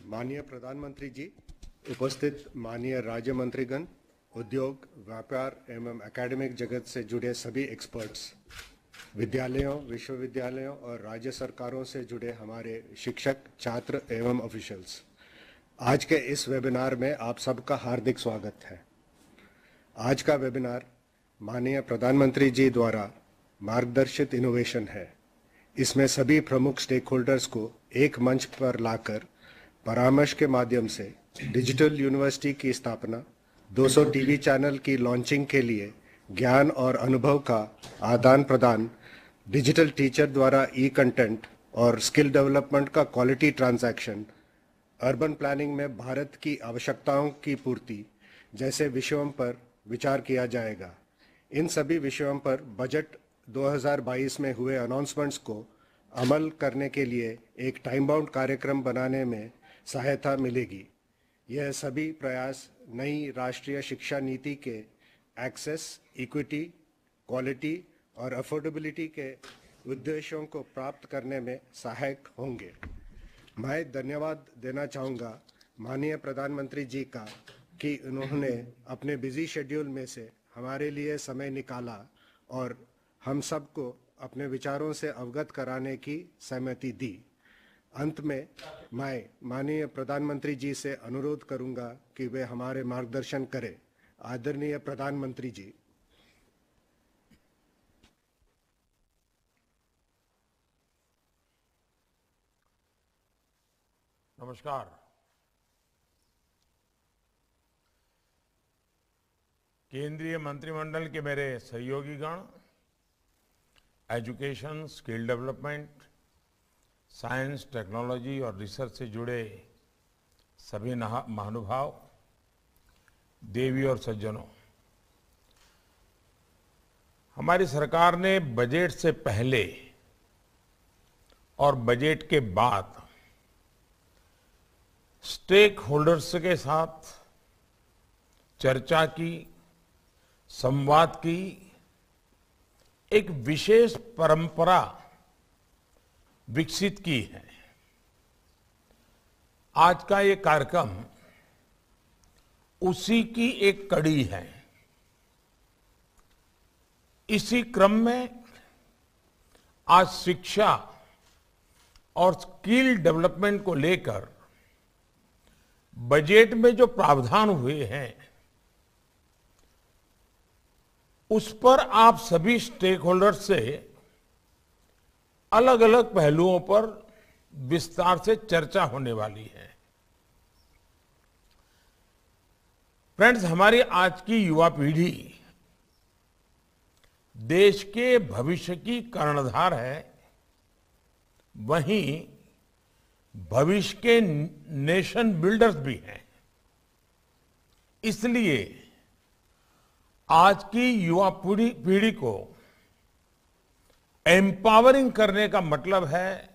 माननीय प्रधानमंत्री जी, उपस्थित माननीय राज्य मंत्रीगण, उद्योग, व्यापार एवं एकेडमिक जगत से जुड़े सभी एक्सपर्ट्स, विद्यालयों, विश्वविद्यालयों और राज्य सरकारों से जुड़े हमारे शिक्षक, छात्र एवं ऑफिशियल्स, आज के इस वेबिनार में आप सबका हार्दिक स्वागत है। आज का वेबिनार माननीय प्रधानमंत्री जी द्वारा मार्गदर्शित इनोवेशन है। इसमें सभी प्रमुख स्टेक होल्डर्स को एक मंच पर लाकर परामर्श के माध्यम से डिजिटल यूनिवर्सिटी की स्थापना, 200 टीवी चैनल की लॉन्चिंग के लिए ज्ञान और अनुभव का आदान प्रदान, डिजिटल टीचर द्वारा ई कंटेंट और स्किल डेवलपमेंट का क्वालिटी ट्रांजैक्शन, अर्बन प्लानिंग में भारत की आवश्यकताओं की पूर्ति जैसे विषयों पर विचार किया जाएगा। इन सभी विषयों पर बजट 2022 में हुए अनाउंसमेंट्स को अमल करने के लिए एक टाइम बाउंड कार्यक्रम बनाने में सहायता मिलेगी। यह सभी प्रयास नई राष्ट्रीय शिक्षा नीति के एक्सेस, इक्विटी, क्वालिटी और अफोर्डेबिलिटी के उद्देश्यों को प्राप्त करने में सहायक होंगे। मैं धन्यवाद देना चाहूँगा माननीय प्रधानमंत्री जी का कि उन्होंने अपने बिजी शेड्यूल में से हमारे लिए समय निकाला और हम सबको अपने विचारों से अवगत कराने की सहमति दी। अंत में मैं माननीय प्रधानमंत्री जी से अनुरोध करूंगा कि वे हमारे मार्गदर्शन करें। आदरणीय प्रधानमंत्री जी। नमस्कार। केंद्रीय मंत्रिमंडल के मेरे सहयोगीगण, education, skill development, science, technology और रिसर्च से जुड़े सभी महानुभाव, देवी और सज्जनों, हमारी सरकार ने बजट से पहले और बजट के बाद स्टेक होल्डर्स के साथ चर्चा की, संवाद की एक विशेष परंपरा विकसित की है। आज का ये कार्यक्रम उसी की एक कड़ी है। इसी क्रम में आज शिक्षा और स्किल डेवलपमेंट को लेकर बजट में जो प्रावधान हुए हैं उस पर आप सभी स्टेक होल्डर्स से अलग अलग पहलुओं पर विस्तार से चर्चा होने वाली है। फ्रेंड्स, हमारी आज की युवा पीढ़ी देश के भविष्य की कर्णधार है, वहीं भविष्य के नेशन बिल्डर्स भी हैं। इसलिए आज की युवा पीढ़ी को एम्पावरिंग करने का मतलब है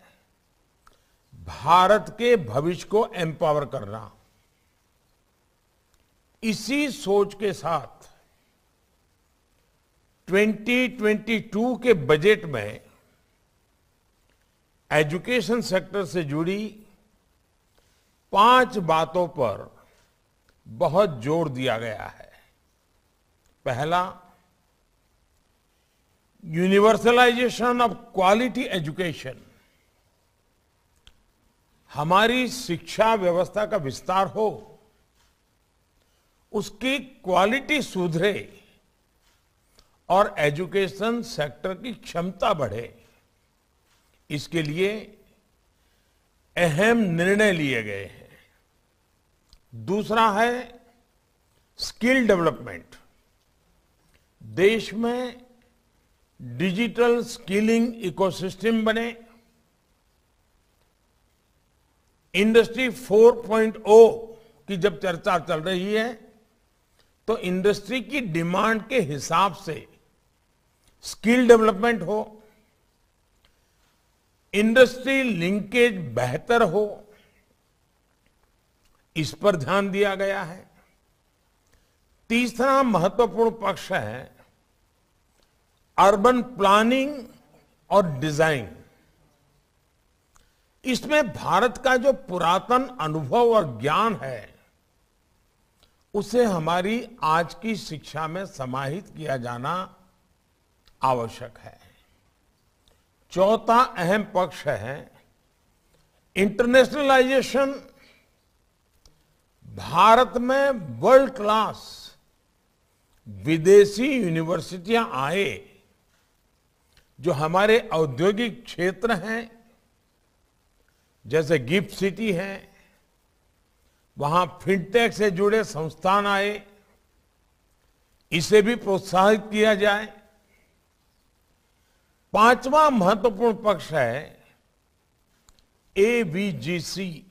भारत के भविष्य को एम्पावर करना। इसी सोच के साथ 2022 के बजट में एजुकेशन सेक्टर से जुड़ी 5 बातों पर बहुत जोर दिया गया है। पहला, यूनिवर्सलाइजेशन ऑफ क्वालिटी एजुकेशन। हमारी शिक्षा व्यवस्था का विस्तार हो, उसकी क्वालिटी सुधरे और एजुकेशन सेक्टर की क्षमता बढ़े, इसके लिए अहम निर्णय लिए गए हैं। दूसरा है स्किल डेवलपमेंट। देश में डिजिटल स्किलिंग इकोसिस्टम बने, इंडस्ट्री 4.0 की जब चर्चा चल रही है तो इंडस्ट्री की डिमांड के हिसाब से स्किल डेवलपमेंट हो, इंडस्ट्री लिंकेज बेहतर हो, इस पर ध्यान दिया गया है। तीसरा महत्वपूर्ण पक्ष है अर्बन प्लानिंग और डिजाइन। इसमें भारत का जो पुरातन अनुभव और ज्ञान है उसे हमारी आज की शिक्षा में समाहित किया जाना आवश्यक है। चौथा अहम पक्ष है इंटरनेशनलाइजेशन। भारत में वर्ल्ड क्लास विदेशी यूनिवर्सिटियां आए, जो हमारे औद्योगिक क्षेत्र हैं, जैसे गिफ्ट सिटी है, वहां फिनटेक से जुड़े संस्थान आए, इसे भी प्रोत्साहित किया जाए। पांचवा महत्वपूर्ण पक्ष है एवीजीसी,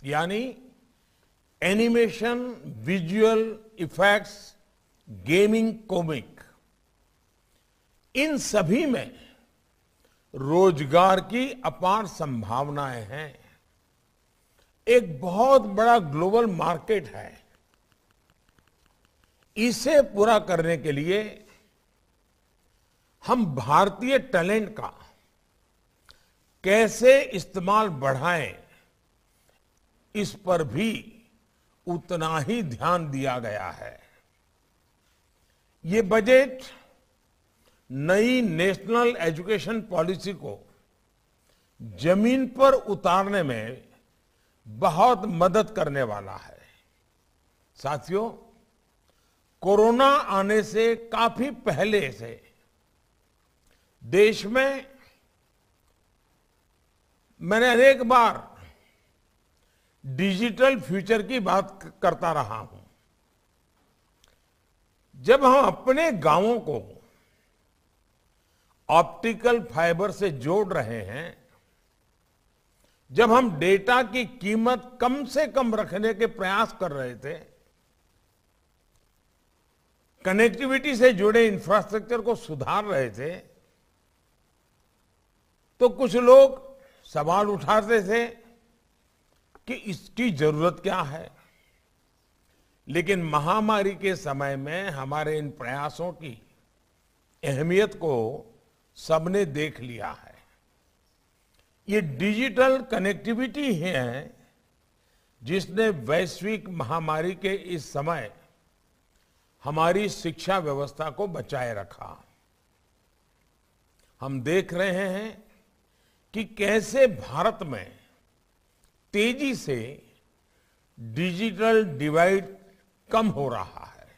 यानी animation, visual effects, gaming, comic. इन सभी में रोजगार की अपार संभावनाएं हैं। एक बहुत बड़ा ग्लोबल मार्केट है। इसे पूरा करने के लिए हम भारतीय टैलेंट का कैसे इस्तेमाल बढ़ाएं, इस पर भी उतना ही ध्यान दिया गया है। ये बजट नई नेशनल एजुकेशन पॉलिसी को जमीन पर उतारने में बहुत मदद करने वाला है। साथियों, कोरोना आने से काफी पहले से देश में मैंने अनेक बार डिजिटल फ्यूचर की बात करता रहा हूं। जब हम अपने गांवों को ऑप्टिकल फाइबर से जोड़ रहे हैं, जब हम डेटा की कीमत कम से कम रखने के प्रयास कर रहे थे, कनेक्टिविटी से जुड़े इंफ्रास्ट्रक्चर को सुधार रहे थे, तो कुछ लोग सवाल उठाते थे कि इसकी जरूरत क्या है। लेकिन महामारी के समय में हमारे इन प्रयासों की अहमियत को सबने देख लिया है। ये डिजिटल कनेक्टिविटी है जिसने वैश्विक महामारी के इस समय हमारी शिक्षा व्यवस्था को बचाए रखा। हम देख रहे हैं कि कैसे भारत में तेजी से डिजिटल डिवाइड कम हो रहा है।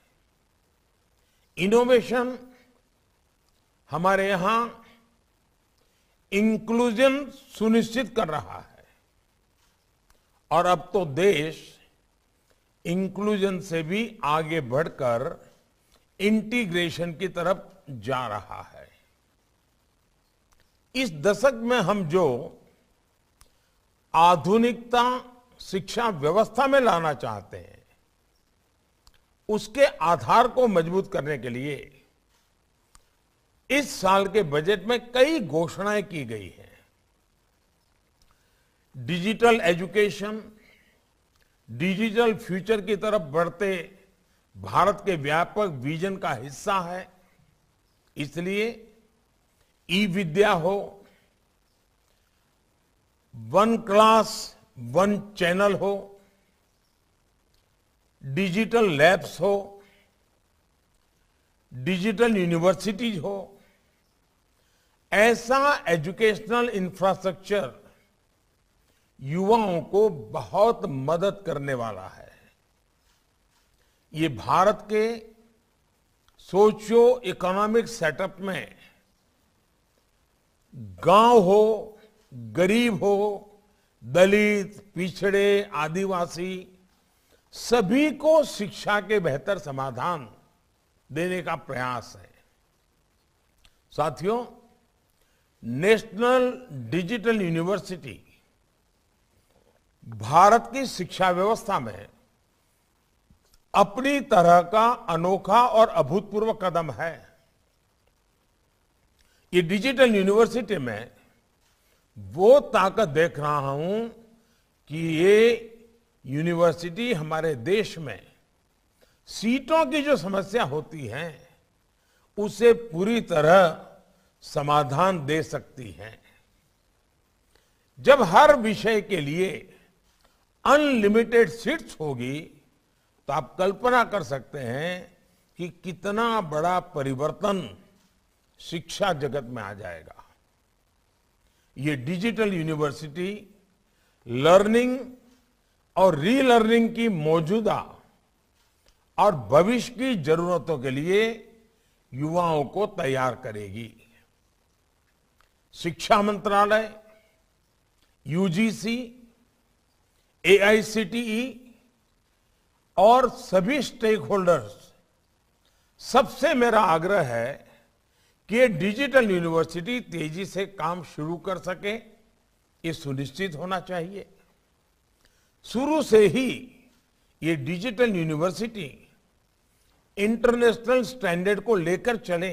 इनोवेशन हमारे यहां इंक्लूजन सुनिश्चित कर रहा है और अब तो देश इंक्लूजन से भी आगे बढ़कर इंटीग्रेशन की तरफ जा रहा है। इस दशक में हम जो आधुनिकता शिक्षा व्यवस्था में लाना चाहते हैं, उसके आधार को मजबूत करने के लिए इस साल के बजट में कई घोषणाएं की गई हैं। डिजिटल एजुकेशन, डिजिटल फ्यूचर की तरफ बढ़ते भारत के व्यापक विजन का हिस्सा है। इसलिए ई विद्या हो, वन क्लास वन चैनल हो, डिजिटल लैब्स हो, डिजिटल यूनिवर्सिटीज हो, ऐसा एजुकेशनल इंफ्रास्ट्रक्चर युवाओं को बहुत मदद करने वाला है। ये भारत के सोशियो इकोनॉमिक सेटअप में गांव हो, गरीब हो, दलित, पिछड़े, आदिवासी, सभी को शिक्षा के बेहतर समाधान देने का प्रयास है। साथियों, नेशनल डिजिटल यूनिवर्सिटी भारत की शिक्षा व्यवस्था में अपनी तरह का अनोखा और अभूतपूर्व कदम है। ये डिजिटल यूनिवर्सिटी में वो ताकत देख रहा हूं कि ये यूनिवर्सिटी हमारे देश में सीटों की जो समस्या होती है उसे पूरी तरह समाधान दे सकती है। जब हर विषय के लिए अनलिमिटेड सीट्स होगी तो आप कल्पना कर सकते हैं कि कितना बड़ा परिवर्तन शिक्षा जगत में आ जाएगा। ये डिजिटल यूनिवर्सिटी लर्निंग और रीलर्निंग की मौजूदा और भविष्य की जरूरतों के लिए युवाओं को तैयार करेगी। शिक्षा मंत्रालय, यूजीसी, एआईसीटीई और सभी स्टेक होल्डर्स, सबसे मेरा आग्रह है कि ये डिजिटल यूनिवर्सिटी तेजी से काम शुरू कर सके, ये सुनिश्चित होना चाहिए। शुरू से ही ये डिजिटल यूनिवर्सिटी इंटरनेशनल स्टैंडर्ड को लेकर चले,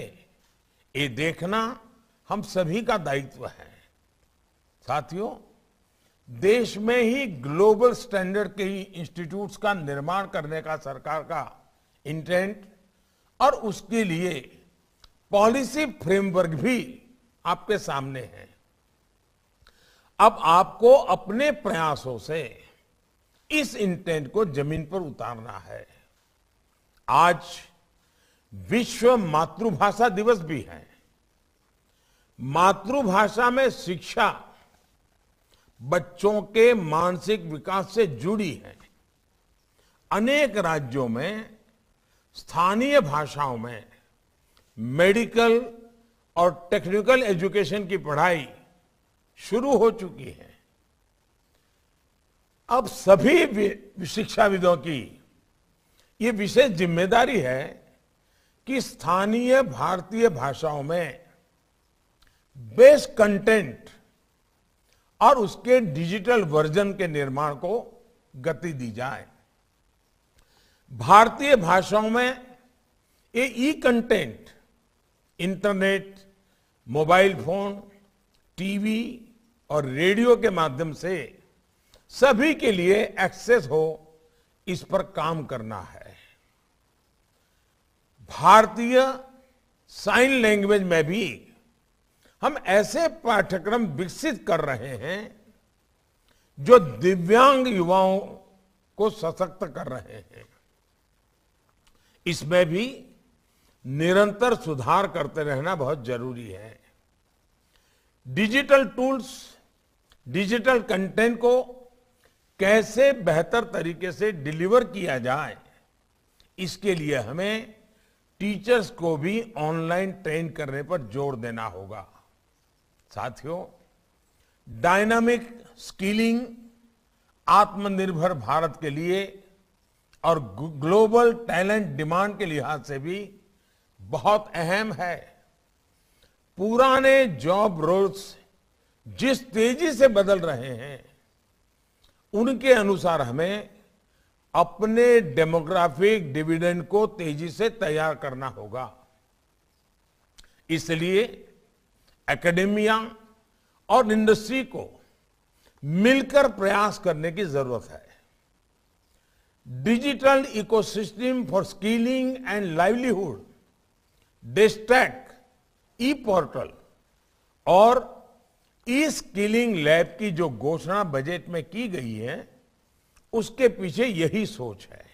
ये देखना हम सभी का दायित्व है। साथियों, देश में ही ग्लोबल स्टैंडर्ड के इंस्टीट्यूट्स का निर्माण करने का सरकार का इंटेंट और उसके लिए पॉलिसी फ्रेमवर्क भी आपके सामने है। अब आपको अपने प्रयासों से इस इंटेंट को जमीन पर उतारना है। आज विश्व मातृभाषा दिवस भी है। मातृभाषा में शिक्षा बच्चों के मानसिक विकास से जुड़ी है। अनेक राज्यों में स्थानीय भाषाओं में मेडिकल और टेक्निकल एजुकेशन की पढ़ाई शुरू हो चुकी है। अब सभी शिक्षाविदों की ये विशेष जिम्मेदारी है कि स्थानीय भारतीय भाषाओं में बेस्ट कंटेंट और उसके डिजिटल वर्जन के निर्माण को गति दी जाए। भारतीय भाषाओं में ये e content internet, mobile phone, TV और रेडियो के माध्यम से सभी के लिए एक्सेस हो, इस पर काम करना है। भारतीय साइन लैंग्वेज में भी हम ऐसे पाठ्यक्रम विकसित कर रहे हैं जो दिव्यांग युवाओं को सशक्त कर रहे हैं। इसमें भी निरंतर सुधार करते रहना बहुत जरूरी है। डिजिटल टूल्स, डिजिटल कंटेंट को कैसे बेहतर तरीके से डिलीवर किया जाए, इसके लिए हमें टीचर्स को भी ऑनलाइन ट्रेन करने पर जोर देना होगा। साथियों, डायनामिक स्किलिंग आत्मनिर्भर भारत के लिए और ग्लोबल टैलेंट डिमांड के लिहाज से भी बहुत अहम है। पुराने जॉब रोल्स जिस तेजी से बदल रहे हैं, उनके अनुसार हमें अपने डेमोग्राफिक डिविडेंड को तेजी से तैयार करना होगा। इसलिए एकेडेमिया और इंडस्ट्री को मिलकर प्रयास करने की जरूरत है। Digital ecosystem for skilling and livelihood, Desh stack, e portal और ई स्किलिंग लैब की जो घोषणा बजट में की गई है, उसके पीछे यही सोच है।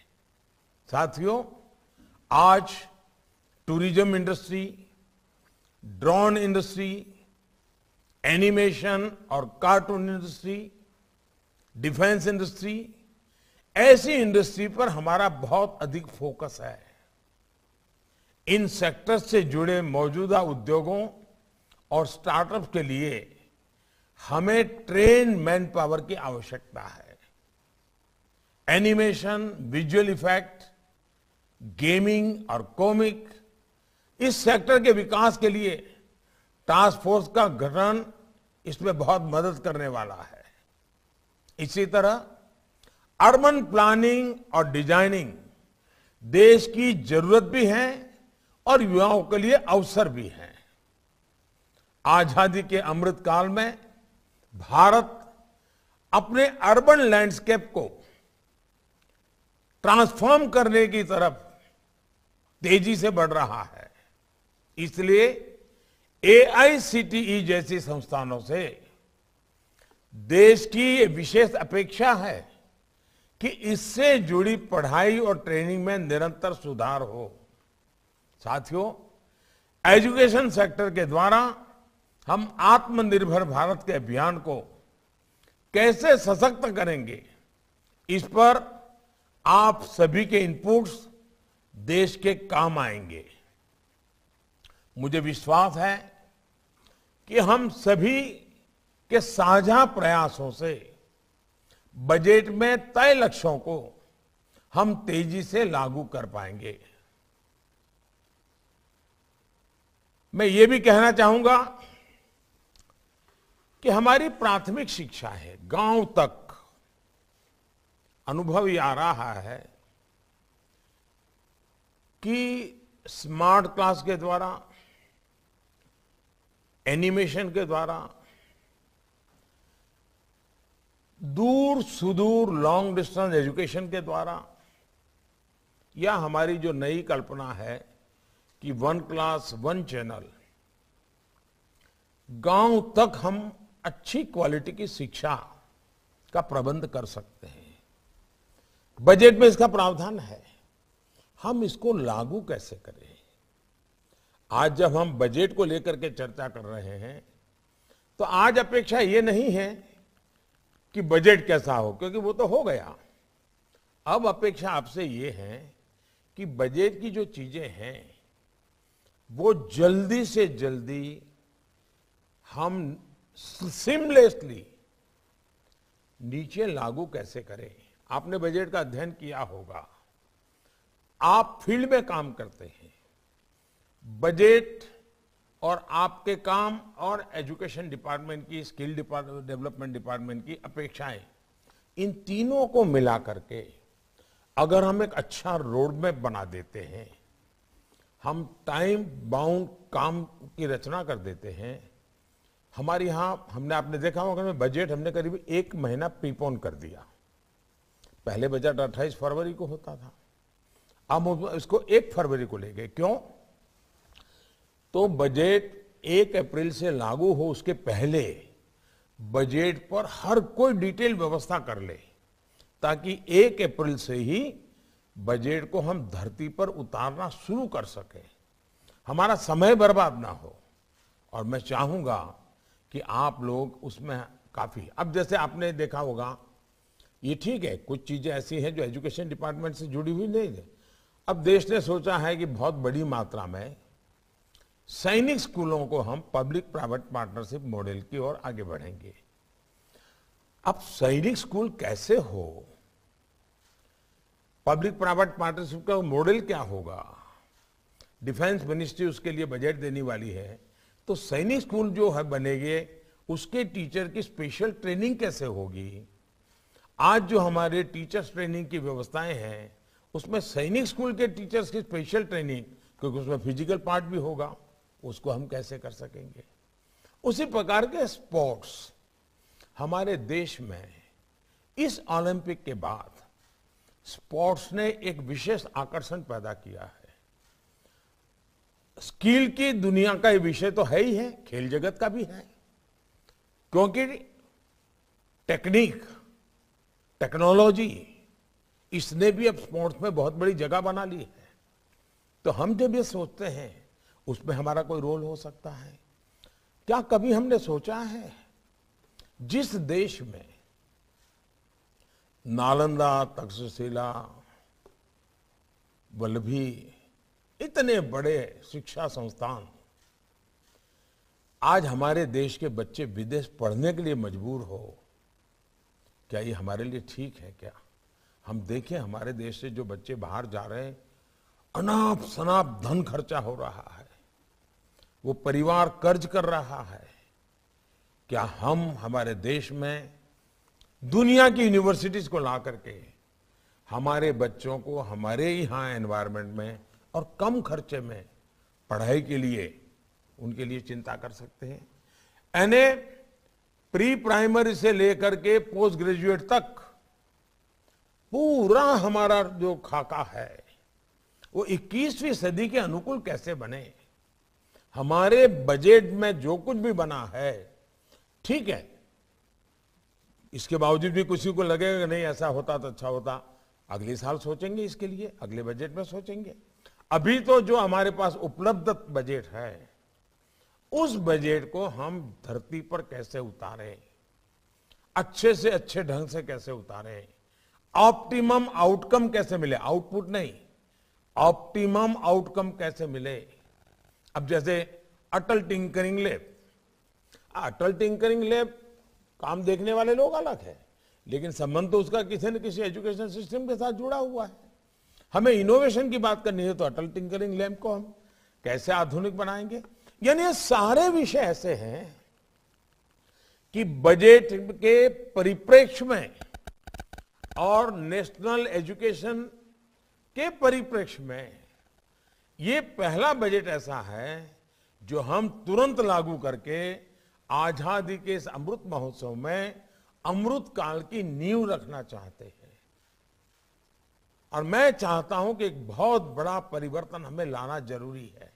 साथियों, आज tourism industry, drone industry, animation और कार्टून इंडस्ट्री, डिफेंस इंडस्ट्री, ऐसी इंडस्ट्री पर हमारा बहुत अधिक फोकस है। इन सेक्टर्स से जुड़े मौजूदा उद्योगों और स्टार्टअप्स के लिए हमें ट्रेन मैन पावर की आवश्यकता है। एनिमेशन, विजुअल इफेक्ट, गेमिंग और कॉमिक, इस सेक्टर के विकास के लिए टास्क फोर्स का गठन इसमें बहुत मदद करने वाला है। इसी तरह अर्बन प्लानिंग और डिजाइनिंग देश की जरूरत भी है और युवाओं के लिए अवसर भी है। आजादी के अमृत काल में भारत अपने अर्बन लैंडस्केप को ट्रांसफॉर्म करने की तरफ तेजी से बढ़ रहा है। इसलिए एआईसीटीई जैसी संस्थानों से देश की ये विशेष अपेक्षा है कि इससे जुड़ी पढ़ाई और ट्रेनिंग में निरंतर सुधार हो। साथियों, एजुकेशन सेक्टर के द्वारा हम आत्मनिर्भर भारत के अभियान को कैसे सशक्त करेंगे, इस पर आप सभी के इनपुट्स देश के काम आएंगे। मुझे विश्वास है कि हम सभी के साझा प्रयासों से बजट में तय लक्ष्यों को हम तेजी से लागू कर पाएंगे। मैं ये भी कहना चाहूंगा कि हमारी प्राथमिक शिक्षा है, गांव तक अनुभव ये आ रहा है कि स्मार्ट क्लास के द्वारा, एनिमेशन के द्वारा, दूर सुदूर लॉन्ग डिस्टेंस एजुकेशन के द्वारा, या हमारी जो नई कल्पना है कि 1 क्लास 1 चैनल, गांव तक हम अच्छी क्वालिटी की शिक्षा का प्रबंध कर सकते हैं। बजट में इसका प्रावधान है, हम इसको लागू कैसे करें। आज जब हम बजट को लेकर के चर्चा कर रहे हैं तो आज अपेक्षा ये नहीं है कि बजट कैसा हो, क्योंकि वो तो हो गया। अब अपेक्षा आपसे ये है कि बजट की जो चीजें हैं वो जल्दी से जल्दी हम सीमलेसली नीचे लागू कैसे करें। आपने बजट का अध्ययन किया होगा, आप फील्ड में काम करते हैं। बजट और आपके काम और एजुकेशन डिपार्टमेंट की, स्किल डेवलपमेंट डिपार्टमेंट की अपेक्षाएं, इन तीनों को मिला करके अगर हम एक अच्छा रोड मैप बना देते हैं, हम टाइम बाउंड काम की रचना कर देते हैं। हमारे यहां आपने देखा होगा, बजट हमने करीब 1 महीना प्रीपोन कर दिया। पहले बजट 28 फरवरी को होता था, अब इसको 1 फरवरी को ले गए। क्यों? तो बजट 1 अप्रैल से लागू हो उसके पहले बजट पर हर कोई डिटेल व्यवस्था कर ले, ताकि 1 अप्रैल से ही बजट को हम धरती पर उतारना शुरू कर सके, हमारा समय बर्बाद ना हो। और मैं चाहूंगा कि आप लोग उसमें काफी, अब जैसे आपने देखा होगा, ये ठीक है, कुछ चीजें ऐसी हैं जो एजुकेशन डिपार्टमेंट से जुड़ी हुई नहीं है। अब देश ने सोचा है कि बहुत बड़ी मात्रा में सैनिक स्कूलों को हम पब्लिक प्राइवेट पार्टनरशिप मॉडल की ओर आगे बढ़ेंगे। अब सैनिक स्कूल कैसे हो, पब्लिक प्राइवेट पार्टनरशिप का मॉडल क्या होगा, डिफेंस मिनिस्ट्री उसके लिए बजट देने वाली है। तो सैनिक स्कूल जो है बनेंगे, उसके टीचर की स्पेशल ट्रेनिंग कैसे होगी। आज जो हमारे टीचर्स ट्रेनिंग की व्यवस्थाएं हैं, उसमें सैनिक स्कूल के टीचर्स की स्पेशल ट्रेनिंग, क्योंकि उसमें फिजिकल पार्ट भी होगा, उसको हम कैसे कर सकेंगे। उसी प्रकार के स्पोर्ट्स हमारे देश में इस ओलंपिक के बाद स्पोर्ट्स ने एक विशेष आकर्षण पैदा किया है। स्किल की दुनिया का ये विषय तो है ही है, खेल जगत का भी है, क्योंकि टेक्निक, टेक्नोलॉजी, इसने भी अब स्पोर्ट्स में बहुत बड़ी जगह बना ली है। तो हम जब ये सोचते हैं उसमें हमारा कोई रोल हो सकता है क्या? कभी हमने सोचा है जिस देश में नालंदा, तक्षशिला, वल्लभी, इतने बड़े शिक्षा संस्थान, आज हमारे देश के बच्चे विदेश पढ़ने के लिए मजबूर हो, क्या ये हमारे लिए ठीक है क्या? हम देखें हमारे देश से जो बच्चे बाहर जा रहे हैं, अनाप शनाप धन खर्चा हो रहा है, वो परिवार कर्ज कर रहा है। क्या हम हमारे देश में दुनिया की यूनिवर्सिटीज को ला करके हमारे बच्चों को हमारे यहाँ एनवायरनमेंट में और कम खर्चे में पढ़ाई के लिए उनके लिए चिंता कर सकते हैं? यानी प्री प्राइमरी से लेकर के पोस्ट ग्रेजुएट तक पूरा हमारा जो खाका है वो 21वीं सदी के अनुकूल कैसे बने। हमारे बजट में जो कुछ भी बना है, ठीक है, इसके बावजूद भी किसी को लगेगा कि नहीं ऐसा होता तो अच्छा होता, अगले साल सोचेंगे, इसके लिए अगले बजट में सोचेंगे। अभी तो जो हमारे पास उपलब्ध बजट है, उस बजट को हम धरती पर कैसे उतारें, अच्छे से अच्छे ढंग से कैसे उतारें, ऑप्टिमम आउटकम कैसे मिले, आउटपुट नहीं, ऑप्टिमम आउटकम कैसे मिले। अब जैसे अटल टिंकरिंग लैब, अटल टिंकरिंग लैब काम देखने वाले लोग अलग है, लेकिन संबंध तो उसका किसी न किसी एजुकेशन सिस्टम के साथ जुड़ा हुआ है। हमें इनोवेशन की बात करनी है तो अटल टिंकरिंग लैब को हम कैसे आधुनिक बनाएंगे। यानी ये सारे विषय ऐसे हैं कि बजट के परिप्रेक्ष्य में और नेशनल एजुकेशन के परिप्रेक्ष्य में ये पहला बजट ऐसा है जो हम तुरंत लागू करके आजादी के इस अमृत महोत्सव में अमृत काल की नींव रखना चाहते हैं। और मैं चाहता हूं कि एक बहुत बड़ा परिवर्तन हमें लाना जरूरी है,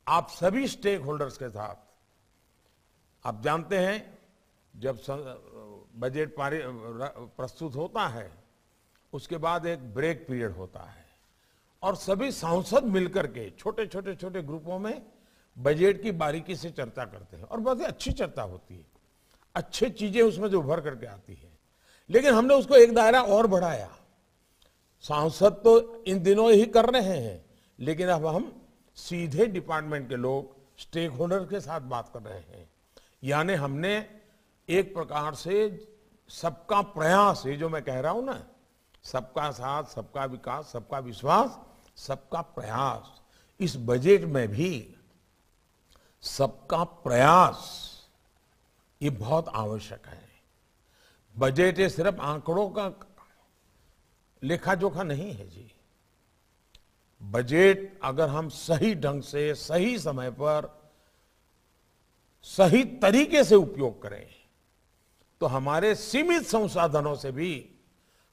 आप सभी स्टेक होल्डर्स के साथ। आप जानते हैं जब बजट प्रस्तुत होता है उसके बाद एक ब्रेक पीरियड होता है और सभी सांसद मिलकर के छोटे छोटे ग्रुपों में बजट की बारीकी से चर्चा करते हैं और बहुत ही अच्छी चर्चा होती है, अच्छी चीजें उसमें जो उभर करके आती है। लेकिन हमने उसको एक दायरा और बढ़ाया, सांसद तो इन दिनों ही कर रहे हैं, लेकिन अब हम सीधे डिपार्टमेंट के लोग स्टेक होल्डर के साथ बात कर रहे हैं। यानी हमने एक प्रकार से सबका प्रयास, ये जो मैं कह रहा हूं ना, सबका साथ, सबका विकास, सबका विश्वास, सबका प्रयास, इस बजट में भी सबका प्रयास ये बहुत आवश्यक है। बजट ये सिर्फ आंकड़ों का लेखा जोखा नहीं है जी। बजट अगर हम सही ढंग से, सही समय पर, सही तरीके से उपयोग करें तो हमारे सीमित संसाधनों से भी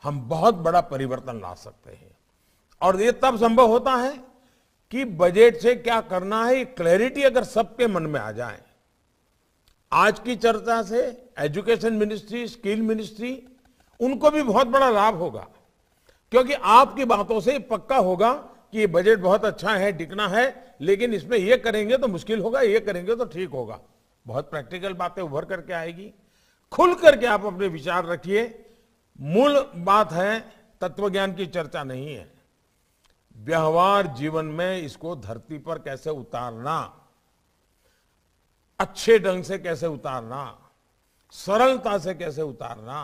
हम बहुत बड़ा परिवर्तन ला सकते हैं। और ये तब संभव होता है कि बजट से क्या करना है, क्लैरिटी अगर सबके मन में आ जाए। आज की चर्चा से एजुकेशन मिनिस्ट्री, स्किल मिनिस्ट्री, उनको भी बहुत बड़ा लाभ होगा, क्योंकि आपकी बातों से पक्का होगा कि ये बजट बहुत अच्छा है, टिकना है, लेकिन इसमें ये करेंगे तो मुश्किल होगा, ये करेंगे तो ठीक होगा। बहुत प्रैक्टिकल बातें उभर करके आएगी। खुल करके आप अपने विचार रखिए। मूल बात है तत्वज्ञान की चर्चा नहीं है, व्यवहार जीवन में इसको धरती पर कैसे उतारना, अच्छे ढंग से कैसे उतारना, सरलता से कैसे उतारना,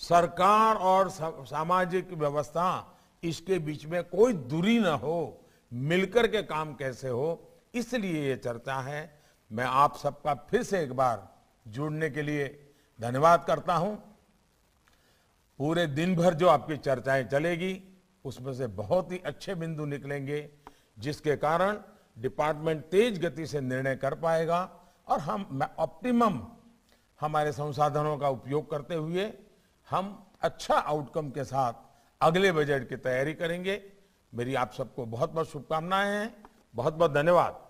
सरकार और सामाजिक व्यवस्था इसके बीच में कोई दूरी ना हो, मिलकर के काम कैसे हो, इसलिए ये चर्चा है। मैं आप सबका फिर से एक बार जुड़ने के लिए धन्यवाद करता हूं। पूरे दिन भर जो आपकी चर्चाएं चलेगी उसमें से बहुत ही अच्छे बिंदु निकलेंगे, जिसके कारण डिपार्टमेंट तेज गति से निर्णय कर पाएगा और हम ऑप्टिमम हमारे संसाधनों का उपयोग करते हुए हम अच्छा आउटकम के साथ अगले बजट की तैयारी करेंगे। मेरी आप सबको बहुत बहुत शुभकामनाएं हैं। बहुत बहुत धन्यवाद।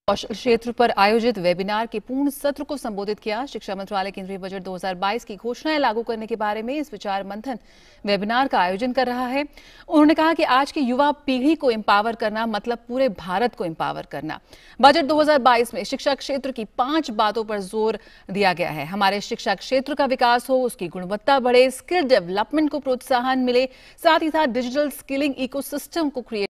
कौशल क्षेत्र पर आयोजित वेबिनार के पूर्ण सत्र को संबोधित किया। शिक्षा मंत्रालय केंद्रीय बजट 2022 की घोषणाएं लागू करने के बारे में इस विचार मंथन वेबिनार का आयोजन कर रहा है। उन्होंने कहा कि आज की युवा पीढ़ी को एम्पावर करना मतलब पूरे भारत को एम्पावर करना। बजट 2022 में शिक्षा क्षेत्र की 5 बातों पर जोर दिया गया है। हमारे शिक्षा क्षेत्र का विकास हो, उसकी गुणवत्ता बढ़े, स्किल डेवलपमेंट को प्रोत्साहन मिले, साथ ही साथ डिजिटल स्किलिंग इकोसिस्टम को क्रिएट